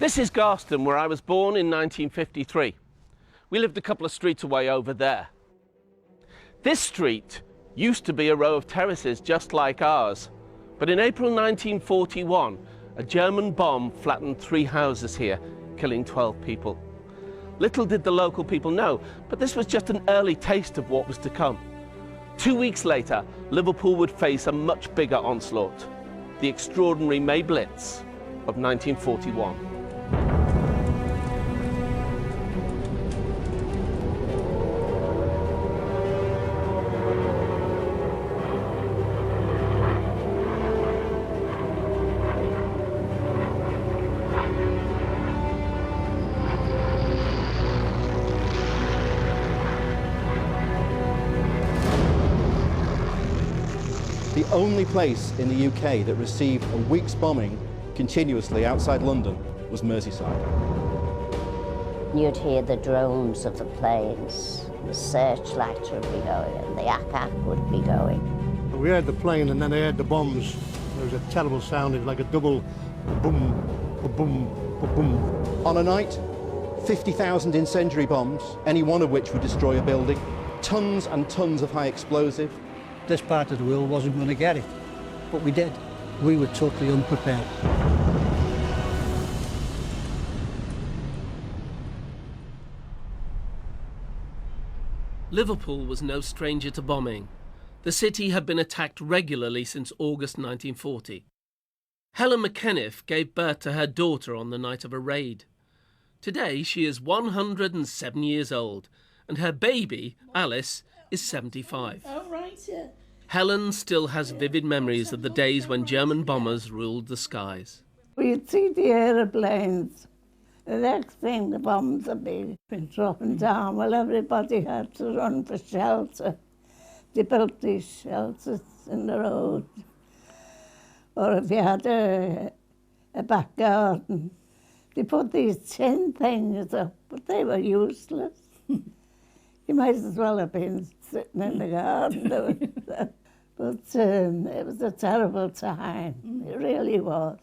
This is Garston, where I was born in 1953. We lived a couple of streets away over there. This street used to be a row of terraces just like ours, but in April 1941, a German bomb flattened 3 houses here, killing 12 people. Little did the local people know, but this was just an early taste of what was to come. 2 weeks later, Liverpool would face a much bigger onslaught, the extraordinary May Blitz of 1941. The only place in the UK that received a week's bombing continuously outside London was Merseyside. You'd hear the drones of the planes, the searchlights would be going, and the ack-ack would be going. We heard the plane and then I heard the bombs. There was a terrible sound, it was like a double boom, boom, boom. On a night, 50,000 incendiary bombs, any one of which would destroy a building, tons and tons of high explosive. This part of the world wasn't going to get it, but we did. We were totally unprepared. Liverpool was no stranger to bombing. The city had been attacked regularly since August 1940. Helen McKenniff gave birth to her daughter on the night of a raid. Today she is 107 years old, and her baby, Alice, is 75. Oh, right. Helen still has vivid memories of the days when German bombers ruled the skies. We'd see the aeroplanes. The next thing, the bombs had been dropping down. Well, everybody had to run for shelter. They built these shelters in the road. Or if you had a back garden, they put these tin things up, but they were useless. You might as well have been sitting in the garden doing that. But it was a terrible time. It really was.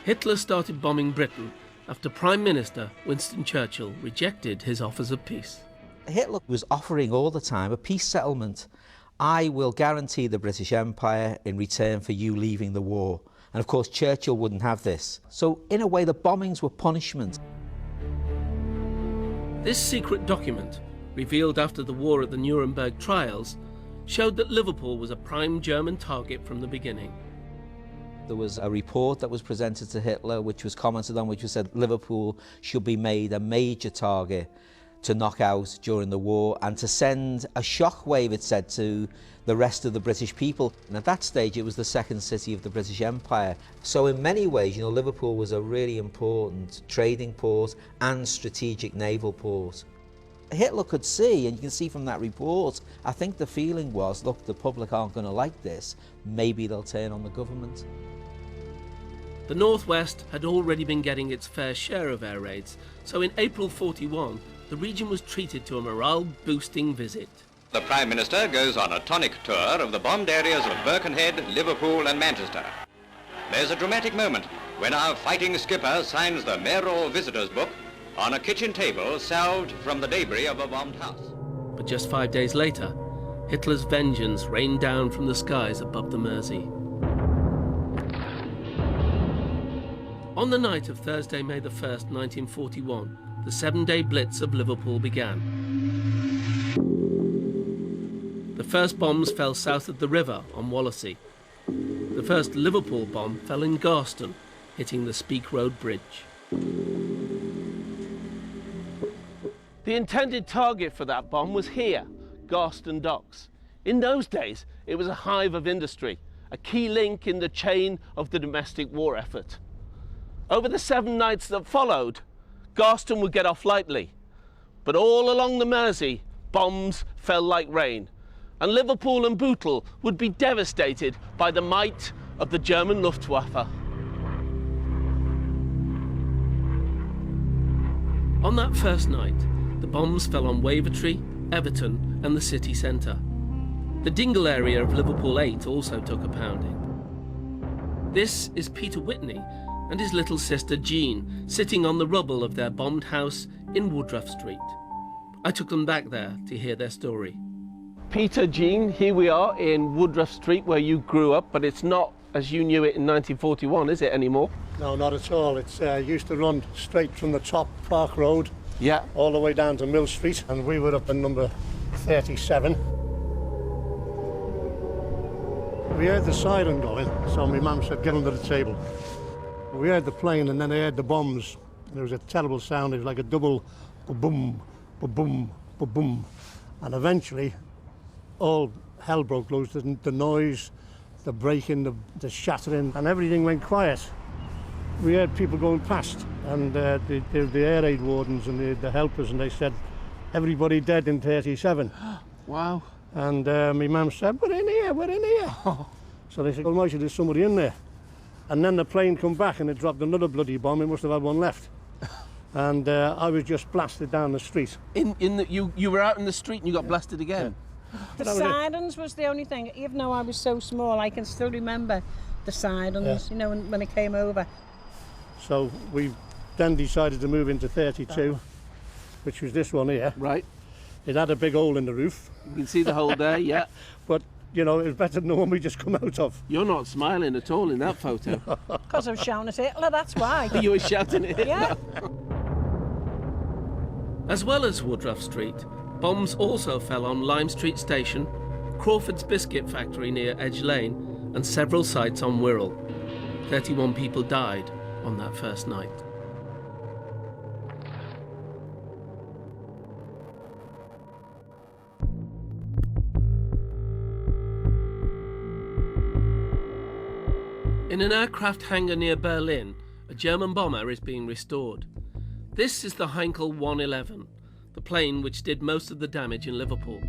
Hitler started bombing Britain after Prime Minister Winston Churchill rejected his offers of peace. Hitler was offering all the time a peace settlement. I will guarantee the British Empire in return for you leaving the war. And of course Churchill wouldn't have this. So in a way the bombings were punishment. This secret document, revealed after the war at the Nuremberg trials, showed that Liverpool was a prime German target from the beginning. There was a report that was presented to Hitler which was commented on, which was said Liverpool should be made a major target to knock out during the war and to send a shockwave, it said, to the rest of the British people. And at that stage it was the second city of the British Empire. So in many ways, you know, Liverpool was a really important trading port and strategic naval port. Hitler could see, and you can see from that report, I think the feeling was, look, the public aren't going to like this, maybe they'll turn on the government. The Northwest had already been getting its fair share of air raids, so in April 41, the region was treated to a morale-boosting visit. The Prime Minister goes on a tonic tour of the bombed areas of Birkenhead, Liverpool and Manchester. There's a dramatic moment when our fighting skipper signs the mayoral visitors book on a kitchen table salved from the debris of a bombed house. But just 5 days later, Hitler's vengeance rained down from the skies above the Mersey. On the night of Thursday, May the 1st, 1941, the 7-day Blitz of Liverpool began. The first bombs fell south of the river on Wallasey. The first Liverpool bomb fell in Garston, hitting the Speke Road Bridge. The intended target for that bomb was here, Garston Docks. In those days, it was a hive of industry, a key link in the chain of the domestic war effort. Over the 7 nights that followed, Garston would get off lightly, but all along the Mersey, bombs fell like rain, and Liverpool and Bootle would be devastated by the might of the German Luftwaffe. On that first night, the bombs fell on Wavertree, Everton and the city centre. The Dingle area of Liverpool 8 also took a pounding. This is Peter Whitney and his little sister Jean, sitting on the rubble of their bombed house in Woodruff Street. I took them back there to hear their story. Peter, Jean, here we are in Woodruff Street where you grew up, but it's not as you knew it in 1941, is it anymore? No, not at all. It's used to run straight from the top Park Road, Yeah. all the way down to Mill Street, and we were up in number 37. We heard the siren going, so my mum said, get under the table. We heard the plane, and then I heard the bombs. There was a terrible sound. It was like a double boom, boom, boom, and eventually all hell broke loose. The noise, the breaking, the shattering, and everything went quiet. We heard people going past, and the air raid wardens and the helpers, and they said, everybody dead in 37. Wow. And my mum said, we're in here, we're in here. So they said, well, why should there's somebody in there? And then the plane come back and it dropped another bloody bomb. It must have had one left. And I was just blasted down the street. You were out in the street and you got blasted again? Yeah. The sirens was the only thing. Even though I was so small, I can still remember the sirens, you know, when it came over. So we then decided to move into 32, which was this one here. Right. It had a big hole in the roof. You can see the hole there, yeah. But, you know, it was better than the one we just come out of. You're not smiling at all in that photo. Because I was shouting at Hitler, that's why. You were shouting at Hitler. Yeah. As well as Woodruff Street, bombs also fell on Lime Street Station, Crawford's Biscuit Factory near Edge Lane, and several sites on Wirral. 31 people died on that first night. In an aircraft hangar near Berlin, a German bomber is being restored. This is the Heinkel 111, the plane which did most of the damage in Liverpool.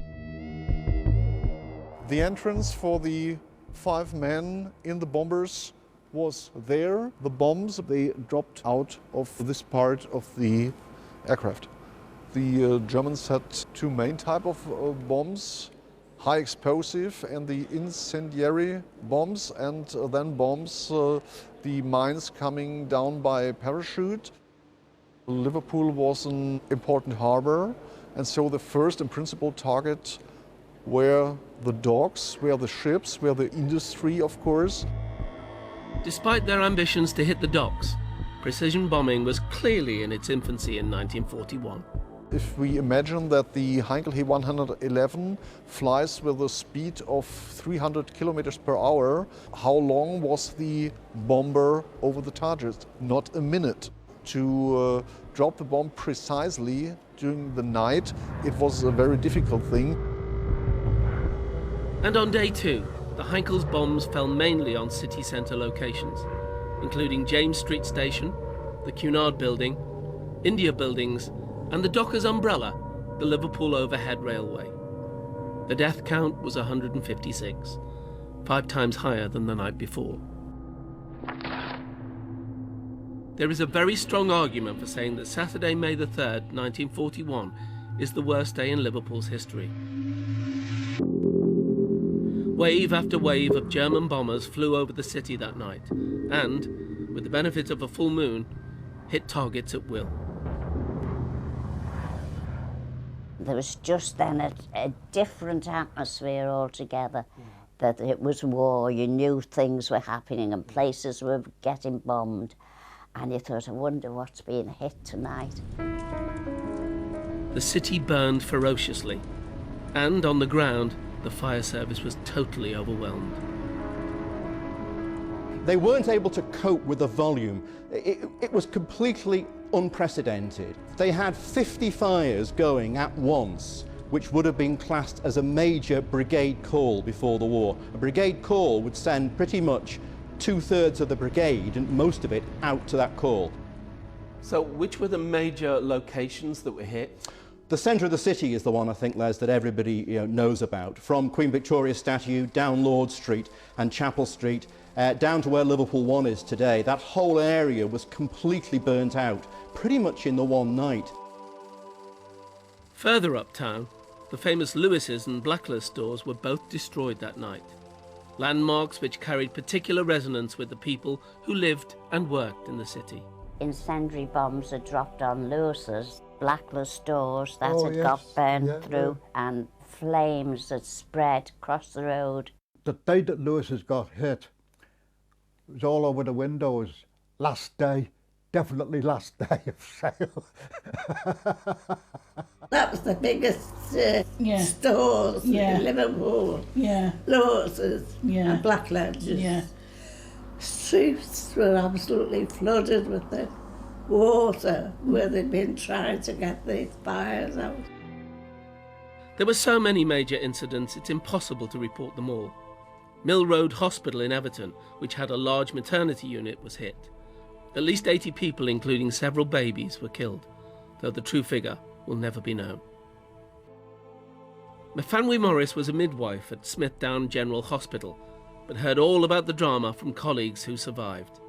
The entrance for the 5 men in the bombers was there. The bombs, they dropped out of this part of the aircraft. The Germans had 2 main type of bombs, high explosive and the incendiary bombs, and then bombs, the mines coming down by parachute. Liverpool was an important harbor, and so the first and principal target were the docks, were the ships, were the industry, of course. Despite their ambitions to hit the docks, precision bombing was clearly in its infancy in 1941. If we imagine that the Heinkel He-111 flies with a speed of 300 kilometers per hour, how long was the bomber over the target? Not a minute. To drop the bomb precisely during the night, it was a very difficult thing. And on day 2, the Heinkel's bombs fell mainly on city centre locations, including James Street Station, the Cunard Building, India Buildings, and the Dockers Umbrella, the Liverpool Overhead Railway. The death count was 156, 5 times higher than the night before. There is a very strong argument for saying that Saturday, May the 3rd, 1941 is the worst day in Liverpool's history. Wave after wave of German bombers flew over the city that night and, with the benefit of a full moon, hit targets at will. There was just then a different atmosphere altogether, that it was war. You knew things were happening and places were getting bombed, and you thought, I wonder what's being hit tonight. The city burned ferociously, and on the ground, the fire service was totally overwhelmed. They weren't able to cope with the volume. It was completely unprecedented. They had 50 fires going at once, which would have been classed as a major brigade call before the war. A brigade call would send pretty much 2/3 of the brigade, and most of it, out to that call. So which were the major locations that were hit? The centre of the city is the one, I think, Les, that everybody knows about. From Queen Victoria Statue, down Lord Street and Chapel Street, down to where Liverpool 1 is today. That whole area was completely burnt out, pretty much in the one night. Further uptown, the famous Lewis's and Blacklist stores were both destroyed that night. landmarks which carried particular resonance with the people who lived and worked in the city. Incendiary bombs had dropped on Lewis's, blacklist doors that had got burned through, and flames had spread across the road. The day that Lewis's got hit, it was all over the windows. Last day, definitely last day of sale. That was the biggest stores in Liverpool. Lewis's and Blackledge's. Streets were absolutely flooded with the water where they'd been trying to get these fires out. There were so many major incidents, it's impossible to report them all. Mill Road Hospital in Everton, which had a large maternity unit, was hit. At least 80 people, including several babies, were killed, though the true figure will never be known. Mfanwy Morris was a midwife at Smithdown General Hospital, but heard all about the drama from colleagues who survived.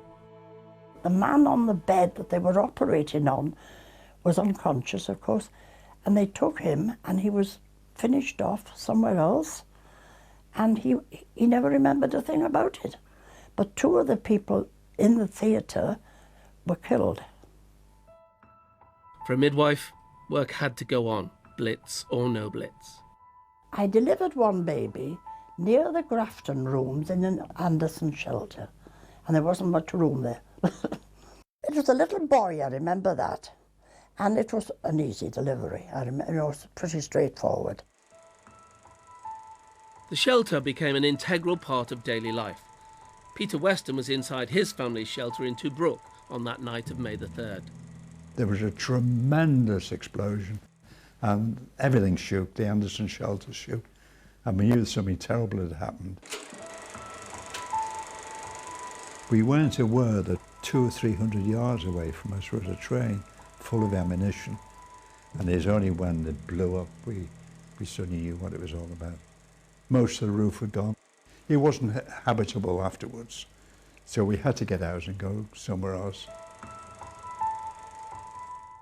The man on the bed that they were operating on was unconscious, of course, and they took him and he was finished off somewhere else, and he never remembered a thing about it. But 2 of the people in the theatre were killed. For a midwife, work had to go on, blitz or no blitz. I delivered one baby near the Grafton rooms in an Anderson shelter, and there wasn't much room there. It was a little boy, I remember that, and it was an easy delivery. I remember, it was pretty straightforward. The shelter became an integral part of daily life. Peter Weston was inside his family's shelter in Tobruk on that night of May the 3rd. There was a tremendous explosion and everything shook, the Anderson shelter shook, and we knew something terrible had happened. We weren't aware that 200 or 300 yards away from us was a train full of ammunition, and it's only when it blew up we suddenly knew what it was all about. Most of the roof had gone. It wasn't habitable afterwards, so we had to get out and go somewhere else.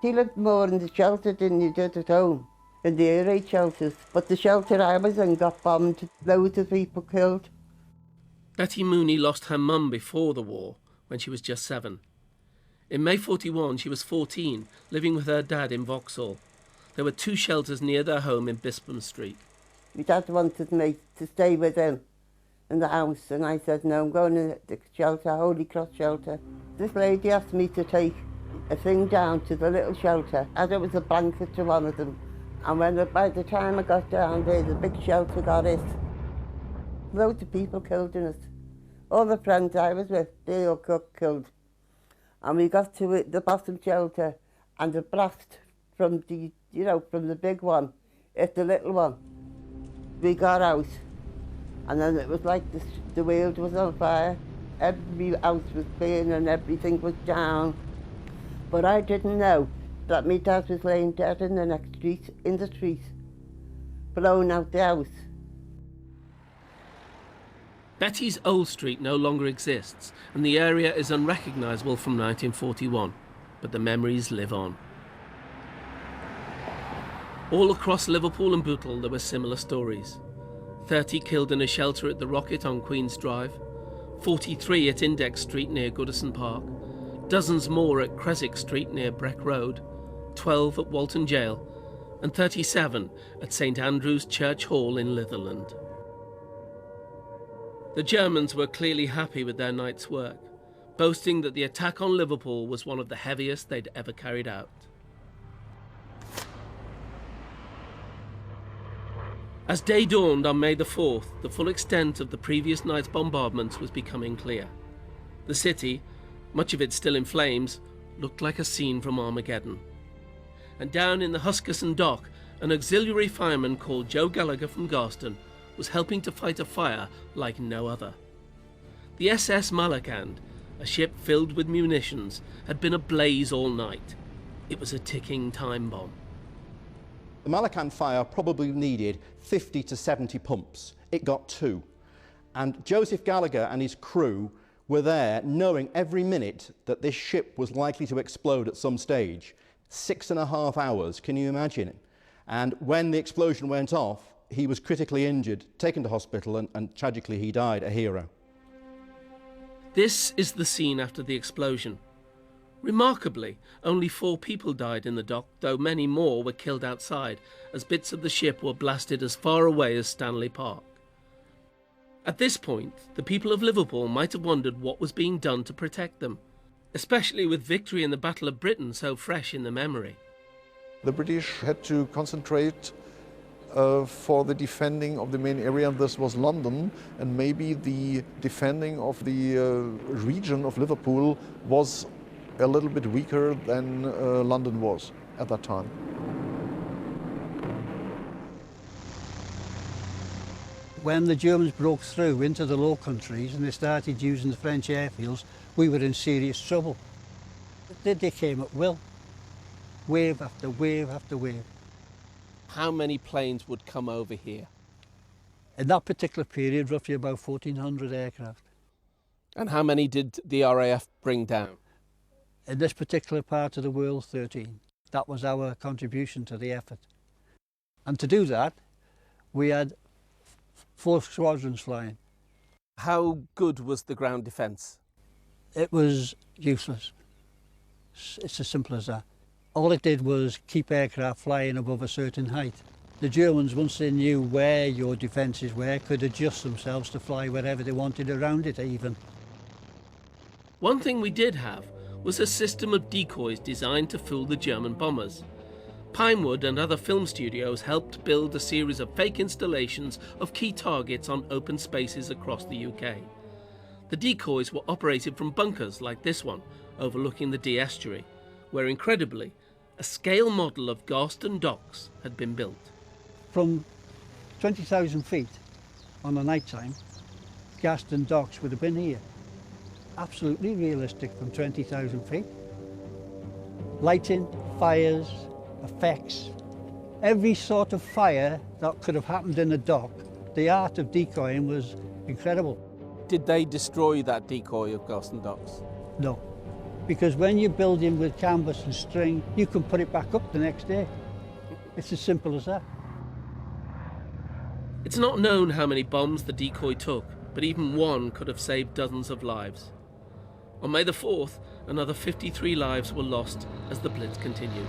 He lived more in the shelter than you did at home, in the air raid shelters. But the shelter I was in got bombed, loads of people killed. Betty Mooney lost her mum before the war, when she was just 7. In May 41, she was 14, living with her dad in Vauxhall. There were 2 shelters near their home in Bispham Street. My dad wanted me to stay with him in the house, and I said, no, I'm going to the shelter, Holy Cross shelter. This lady asked me to take a thing down to the little shelter, and it was a blanket to one of them. And by the time I got down there, the big shelter got hit. Loads of people killed in it. All the friends I was with, they all got killed. And we got to the bottom shelter, and the blast from the, from the big one hit the little one. We got out, and then it was like the world was on fire. Every house was burning and everything was down. But I didn't know that my dad was laying dead in the next street, in the street, blowing out the house. Betty's old street no longer exists, and the area is unrecognisable from 1941, but the memories live on. All across Liverpool and Bootle there were similar stories. 30 killed in a shelter at the Rocket on Queen's Drive, 43 at Index Street near Goodison Park, dozens more at Creswick Street near Breck Road, 12 at Walton Jail, and 37 at St Andrew's Church Hall in Litherland. The Germans were clearly happy with their night's work, boasting that the attack on Liverpool was one of the heaviest they'd ever carried out. As day dawned on May the 4th, the full extent of the previous night's bombardments was becoming clear. The city, much of it still in flames, looked like a scene from Armageddon. And down in the Huskisson dock, an auxiliary fireman called Joe Gallagher from Garston was helping to fight a fire like no other. The SS Malakand, a ship filled with munitions, had been ablaze all night. It was a ticking time bomb. The Malakand fire probably needed 50 to 70 pumps. It got 2. And Joseph Gallagher and his crew were there knowing every minute that this ship was likely to explode at some stage. 6.5 hours, can you imagine? And when the explosion went off, he was critically injured, taken to hospital, and tragically he died, a hero. This is the scene after the explosion. Remarkably, only 4 people died in the dock, though many more were killed outside as bits of the ship were blasted as far away as Stanley Park. At this point, the people of Liverpool might have wondered what was being done to protect them, especially with victory in the Battle of Britain so fresh in the memory. The British had to concentrate for the defending of the main area, and this was London, and maybe the defending of the region of Liverpool was a little bit weaker than London was at that time. When the Germans broke through into the Low Countries and they started using the French airfields, we were in serious trouble. They came at will, wave after wave after wave. How many planes would come over here? In that particular period, roughly about 1,400 aircraft. And how many did the RAF bring down? In this particular part of the world, 13. That was our contribution to the effort. And to do that, we had 4 squadrons flying. How good was the ground defence? It was useless. It's as simple as that. All it did was keep aircraft flying above a certain height. The Germans, once they knew where your defences were, could adjust themselves to fly wherever they wanted around it even. One thing we did have was a system of decoys designed to fool the German bombers. Pinewood and other film studios helped build a series of fake installations of key targets on open spaces across the UK. The decoys were operated from bunkers like this one, overlooking the Dee estuary, where incredibly, a scale model of Garston Docks had been built. From 20,000 feet on the night time, Garston Docks would have been here. Absolutely realistic from 20,000 feet. Lighting, fires, effects, every sort of fire that could have happened in a dock, the art of decoying was incredible. Did they destroy that decoy of Garston Docks? No, because when you're building with canvas and string, you can put it back up the next day. It's as simple as that. It's not known how many bombs the decoy took, but even one could have saved dozens of lives. On May the 4th, another 53 lives were lost as the Blitz continued.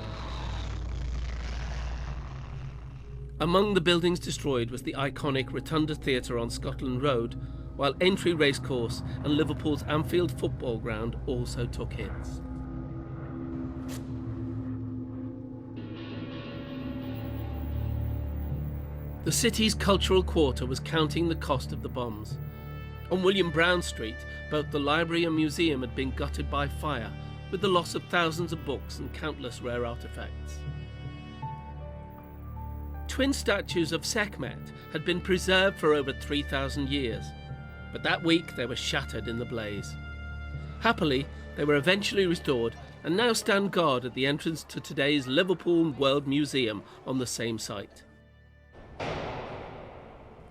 Among the buildings destroyed was the iconic Rotunda Theatre on Scotland Road, while Aintree Racecourse and Liverpool's Anfield football ground also took hits. The city's cultural quarter was counting the cost of the bombs. On William Brown Street, both the library and museum had been gutted by fire, with the loss of thousands of books and countless rare artefacts. Twin statues of Sekhmet had been preserved for over 3,000 years, but that week they were shattered in the blaze. Happily, they were eventually restored and now stand guard at the entrance to today's Liverpool World Museum on the same site.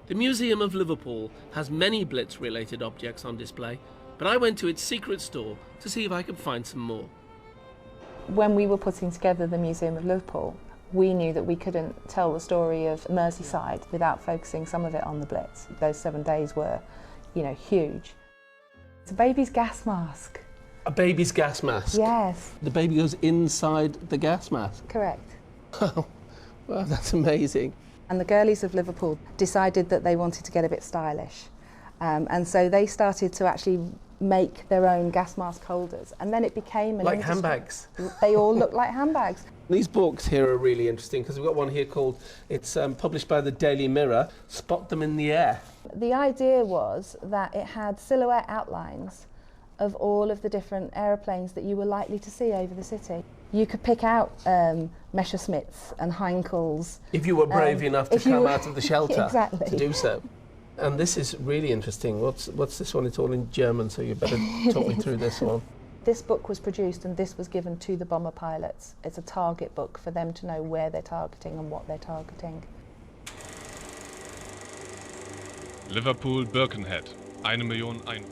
The Museum of Liverpool has many Blitz-related objects on display, but I went to its secret store to see if I could find some more. When we were putting together the Museum of Liverpool, we knew that we couldn't tell the story of Merseyside without focusing some of it on the Blitz. Those 7 days were, huge. It's a baby's gas mask. A baby's gas mask? Yes. The baby goes inside the gas mask? Correct. Oh, well, that's amazing. And the girlies of Liverpool decided that they wanted to get a bit stylish. And so they started to actually make their own gas mask holders. And then it became an like industry. handbags? They all look like handbags. These books here are really interesting because we've got one here called, it's published by the Daily Mirror, Spot Them in the Air. The idea was that it had silhouette outlines of all of the different aeroplanes that you were likely to see over the city. You could pick out Messerschmitts and Heinkels. If you were brave enough to come out of the shelter exactly. to do so. And this is really interesting. What's this one? It's all in German, so you better talk me through this one. This book was produced and this was given to the bomber pilots. It's a target book for them to know where they're targeting and what they're targeting. Liverpool Birkenhead, 1 Million Einwohner.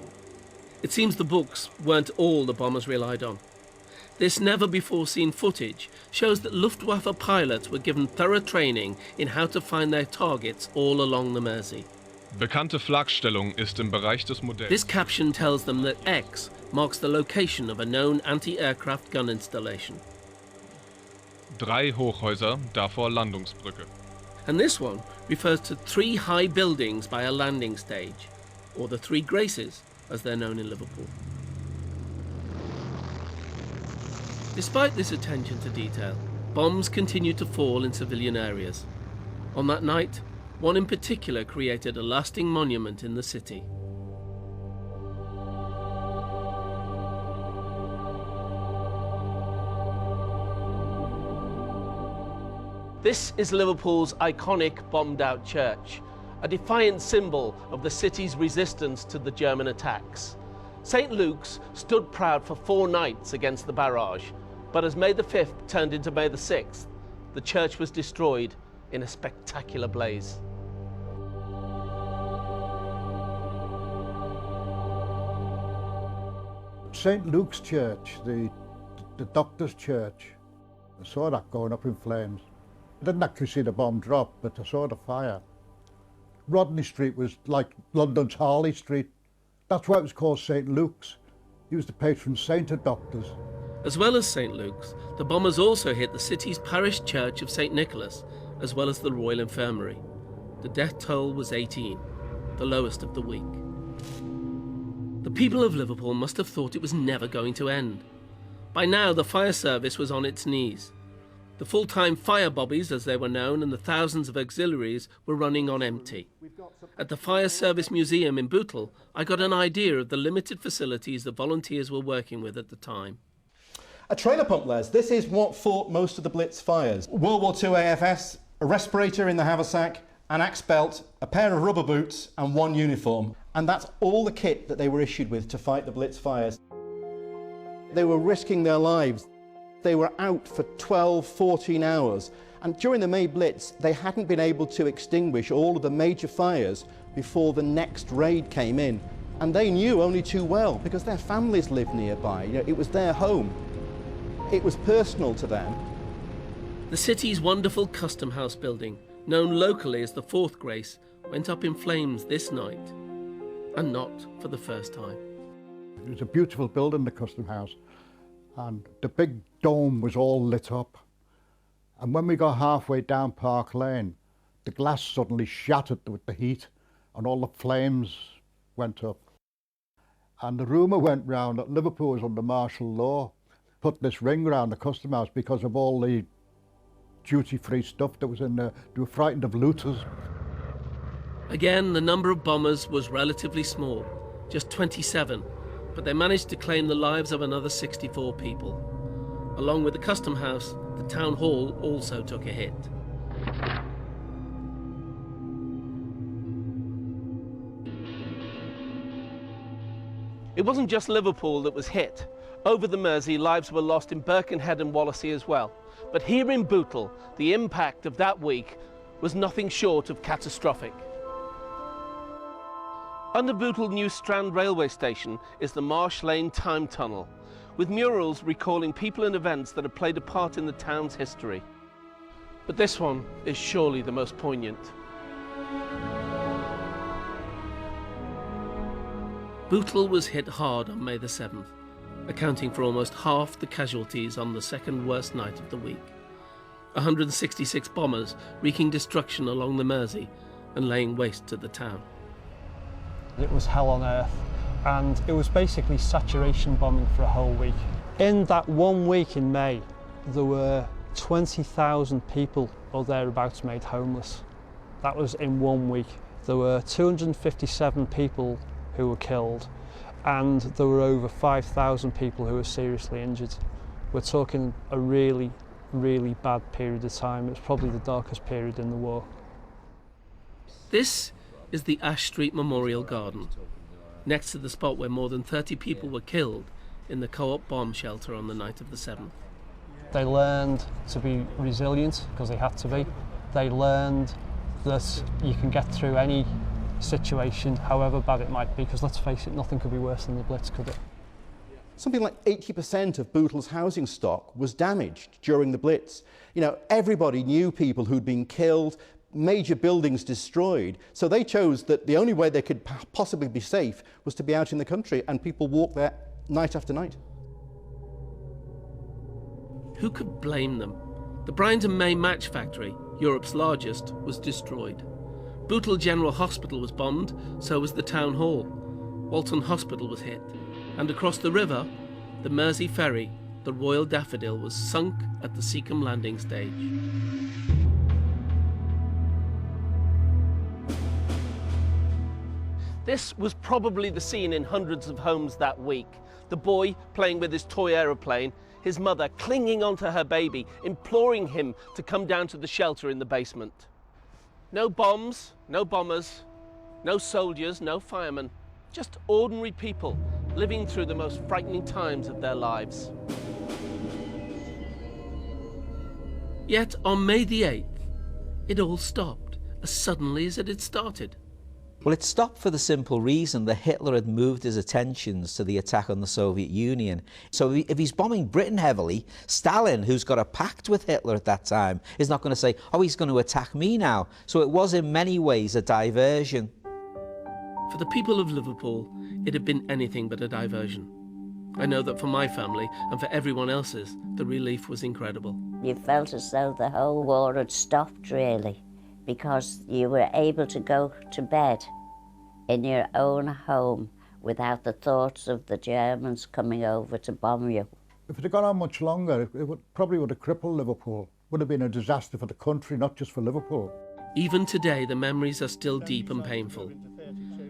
It seems the books weren't all the bombers relied on. This never-before-seen footage shows that Luftwaffe pilots were given thorough training in how to find their targets all along the Mersey. Bekannte Flakstellung ist im Bereich des Modells. This caption tells them that X marks the location of a known anti-aircraft gun installation. 3 Hochhäuser, davor Landungsbrücke. And this one refers to 3 high buildings by a landing stage, or the 3 Graces, as they're known in Liverpool. Despite this attention to detail, bombs continued to fall in civilian areas. On that night, one in particular created a lasting monument in the city. This is Liverpool's iconic bombed-out church, a defiant symbol of the city's resistance to the German attacks. St. Luke's stood proud for 4 nights against the barrage, but as May the 5th turned into May the 6th, the church was destroyed in a spectacular blaze. St. Luke's Church, the doctor's church, I saw that going up in flames. I didn't actually see the bomb drop, but I saw the fire. Rodney Street was like London's Harley Street. That's why it was called St. Luke's. He was the patron saint of doctors. As well as St. Luke's, the bombers also hit the city's parish church of St. Nicholas, as well as the Royal Infirmary. The death toll was 18, the lowest of the week. The people of Liverpool must have thought it was never going to end. By now, the fire service was on its knees. The full-time fire bobbies, as they were known, and the thousands of auxiliaries were running on empty. At the Fire Service Museum in Bootle, I got an idea of the limited facilities the volunteers were working with at the time. A trailer pump, Les. This is what fought most of the Blitz fires. World War II AFS, a respirator in the haversack, an axe belt, a pair of rubber boots and 1 uniform. And that's all the kit that they were issued with to fight the Blitz fires. They were risking their lives. They were out for 12, 14 hours. And during the May Blitz, they hadn't been able to extinguish all of the major fires before the next raid came in. And they knew only too well, because their families lived nearby. You know, it was their home. It was personal to them. The city's wonderful custom house building, known locally as the 4th Grace, went up in flames this night, and not for the first time. It was a beautiful building, the custom house, and the big dome was all lit up. And when we got halfway down Park Lane, the glass suddenly shattered with the heat, and all the flames went up. And the rumour went round that Liverpool was under martial law, put this ring around the custom house because of all the duty-free stuff that was in there. They were frightened of looters. Again, the number of bombers was relatively small, just 27, but they managed to claim the lives of another 64 people. Along with the custom house, the town hall also took a hit. It wasn't just Liverpool that was hit. Over the Mersey, lives were lost in Birkenhead and Wallasey as well. But here in Bootle, the impact of that week was nothing short of catastrophic. Under Bootle New Strand railway station is the Marsh Lane Time Tunnel, with murals recalling people and events that have played a part in the town's history. But this one is surely the most poignant. Bootle was hit hard on May the 7th, accounting for almost half the casualties on the second worst night of the week. 166 bombers wreaking destruction along the Mersey and laying waste to the town. It was hell on earth, and it was basically saturation bombing for a whole week. In that 1 week in May, there were 20,000 people or thereabouts made homeless. That was in 1 week. There were 257 people who were killed, and there were over 5,000 people who were seriously injured. We're talking a really, really bad period of time. It was probably the darkest period in the war. This is the Ash Street Memorial Garden, next to the spot where more than 30 people were killed in the Co-op bomb shelter on the night of the 7th. They learned to be resilient, because they had to be. They learned that you can get through any situation, however bad it might be, because let's face it, nothing could be worse than the Blitz, could it? Something like 80% of Bootl's housing stock was damaged during the Blitz. You know, everybody knew people who'd been killed, major buildings destroyed, so they chose that the only way they could possibly be safe was to be out in the country, and people walked there night after night. Who could blame them? The Bryant and May match factory, Europe's largest, was destroyed. Bootle General Hospital was bombed, so was the town hall. Walton Hospital was hit. And across the river, the Mersey ferry, the Royal Daffodil, was sunk at the Seacombe landing stage. This was probably the scene in hundreds of homes that week. The boy playing with his toy aeroplane, his mother clinging onto her baby, imploring him to come down to the shelter in the basement. No bombs, no bombers, no soldiers, no firemen, just ordinary people living through the most frightening times of their lives. Yet on May the 8th, it all stopped as suddenly as it had started. Well, it stopped for the simple reason that Hitler had moved his attentions to the attack on the Soviet Union. So if he's bombing Britain heavily, Stalin, who's got a pact with Hitler at that time, is not going to say, oh, he's going to attack me now. So it was in many ways a diversion. For the people of Liverpool, it had been anything but a diversion. I know that for my family and for everyone else's, the relief was incredible. You felt as though the whole war had stopped, really, because you were able to go to bed in your own home without the thoughts of the Germans coming over to bomb you. If it had gone on much longer, it probably would have crippled Liverpool. Would have been a disaster for the country, not just for Liverpool. Even today, the memories are still deep and painful.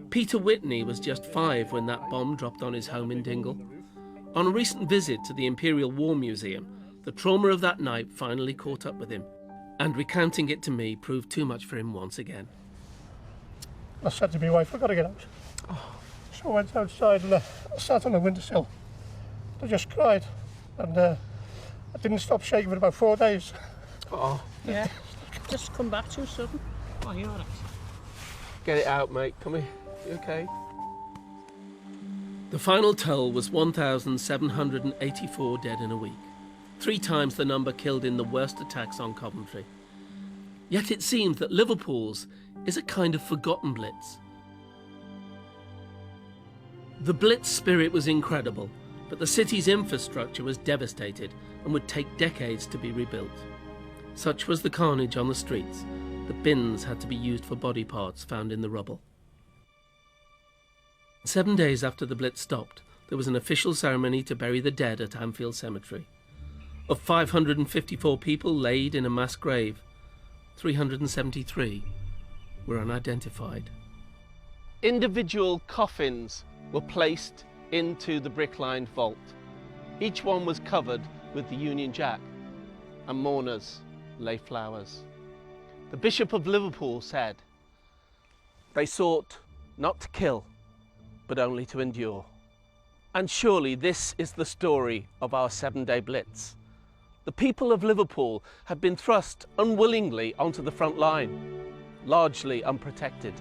Peter Whitney was just 5 when that bomb dropped on his home in Dingle. On a recent visit to the Imperial War Museum, the trauma of that night finally caught up with him, and recounting it to me proved too much for him once again. I said to my wife, I've got to get out. So I went outside and I sat on the windowsill. I just cried, and I didn't stop shaking for about 4 days. Oh. Yeah, just come back too sudden. Oh, you're all right. Get it out, mate. Come here. You okay? The final toll was 1,784 dead in a week. 3 times the number killed in the worst attacks on Coventry. Yet it seems that Liverpool's is a kind of forgotten Blitz. The Blitz spirit was incredible, but the city's infrastructure was devastated and would take decades to be rebuilt. Such was the carnage on the streets. The bins had to be used for body parts found in the rubble. 7 days after the Blitz stopped, there was an official ceremony to bury the dead at Anfield Cemetery. Of 554 people laid in a mass grave, 373 were unidentified. Individual coffins were placed into the brick-lined vault. Each one was covered with the Union Jack, and mourners lay flowers. The Bishop of Liverpool said, "They sought not to kill, but only to endure." And surely this is the story of our 7-day Blitz. The people of Liverpool have been thrust unwillingly onto the front line, largely unprotected.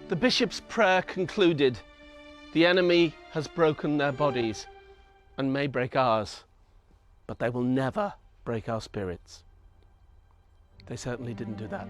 The bishop's prayer concluded, "The enemy has broken their bodies and may break ours, but they will never break our spirits." They certainly didn't do that.